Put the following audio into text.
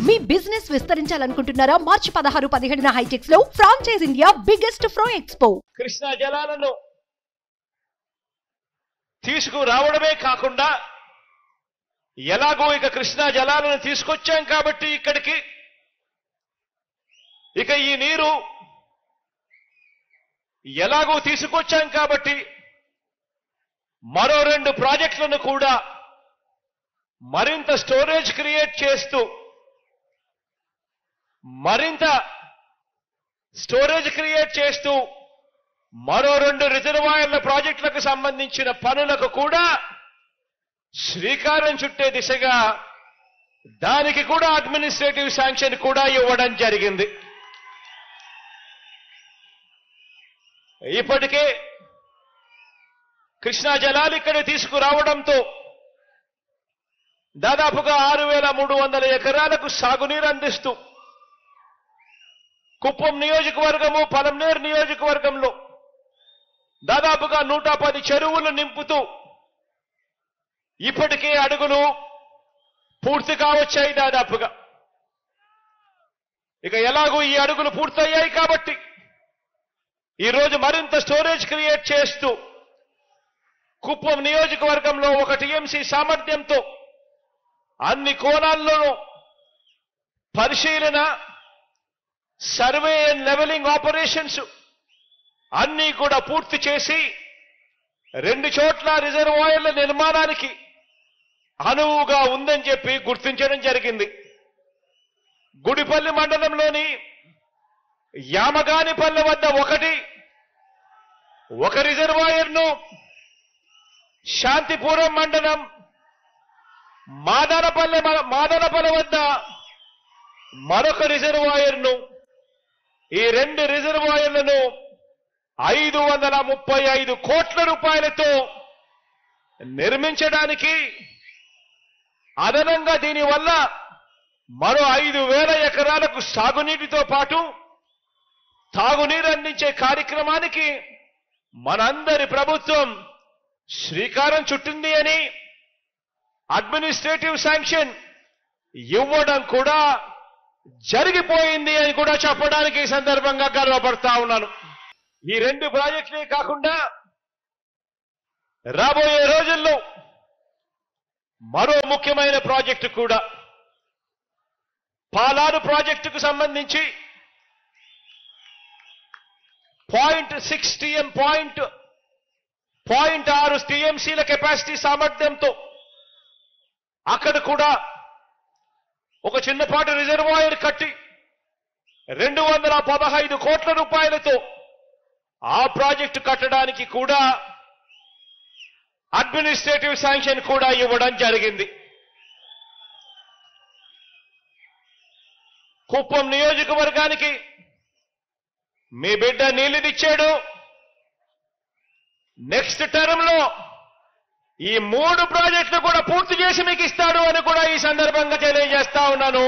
మీ business విస్తరించాలనుకుంటున్నారా? మార్చి 16, 17న హైటెక్స్ లో franchise India biggest ఫ్రో expo. Krishna జలాలను తీసుకురావడమే కాకుండా ఎలాగో ఇక కృష్ణా జలాలను తీసుకొచ్చాం కాబట్టి ఇక్కడికి ఇక ఈ నీరు ఎలాగో తీసుకొచ్చాం కాబట్టి మరో 2 ప్రాజెక్టులను కూడా మరింత స్టోరేజ్ క్రియేట్ చేస్తూ మరో 2 రిజర్వాయర్ల ప్రాజెక్టులకు సంబంధించిన పనులకు కూడా శ్రీకారం చుట్టే దిశగా దానికి కూడా అడ్మినిస్ట్రేటివ్ శాంక్షన్ కూడా ఇవ్వడం జరిగింది. ఇప్పటికే కృష్ణా జలాలు ఇక్కడ తీసుకురావడంతో దాదాపుగా 6,300 ఎకరాలకు సాగునీరు అందిస్తూ కుప్పం నియోజకవర్గము, పలమనేరు నియోజకవర్గంలో దాదాపుగా 110 చెరువులు నింపుతూ ఇప్పటికే అడుగులు పూర్తి కావచ్చాయి దాదాపుగా. ఇక ఎలాగూ ఈ అడుగులు పూర్తయ్యాయి కాబట్టి ఈరోజు మరింత స్టోరేజ్ క్రియేట్ చేస్తూ కుప్పం నియోజకవర్గంలో 1 టీఎంసీ సామర్థ్యంతో అన్ని కోణాల్లోనూ పరిశీలన, సర్వే అండ్ లెవెలింగ్ ఆపరేషన్స్ అన్నీ కూడా పూర్తి చేసి 2 చోట్ల రిజర్వాయర్ల నిర్మాణానికి అనువుగా ఉందని చెప్పి గుర్తించడం జరిగింది. గుడిపల్లి మండలంలోని యామగానిపల్లె వద్ద ఒక రిజర్వాయర్ను, శాంతిపురం మండలం మాదనపల్లె వద్ద మరొక రిజర్వాయర్ను, ఈ 2 రిజర్వాయర్లను 535 కోట్ల రూపాయలతో నిర్మించడానికి, అదనంగా దీనివల్ల మరో 5,000 ఎకరాలకు సాగునీటితో పాటు తాగునీరు అందించే కార్యక్రమానికి మనందరి ప్రభుత్వం శ్రీకారం చుట్టింది అని అడ్మినిస్ట్రేటివ్ శాంక్షన్ ఇవ్వడం కూడా జరిగిపోయింది అని కూడా చెప్పడానికి ఈ సందర్భంగా గర్వపడతా ఉన్నాను. ఈ 2 ప్రాజెక్టులే కాకుండా రాబోయే రోజుల్లో మరో ముఖ్యమైన ప్రాజెక్టు కూడా పాలారు ప్రాజెక్టుకు సంబంధించి 0.6 టీఎంసీల కెపాసిటీ సామర్థ్యంతో అక్కడ కూడా ఒక చిన్నపాటి రిజర్వాయర్ కట్టి 215 కోట్ల రూపాయలతో ఆ ప్రాజెక్టు కట్టడానికి కూడా అడ్మినిస్ట్రేటివ్ శాంక్షన్ కూడా ఇవ్వడం జరిగింది. కుప్పం నియోజకవర్గానికి మీ బిడ్డ నీళ్లునిచ్చాడు. నెక్స్ట్ టర్మ్ లో ఈ 3 ప్రాజెక్టులు కూడా పూర్తి చేసి మీకు ఇస్తాడు అని కూడా ఈ సందర్భంగా తెలియజేస్తా ఉన్నాను.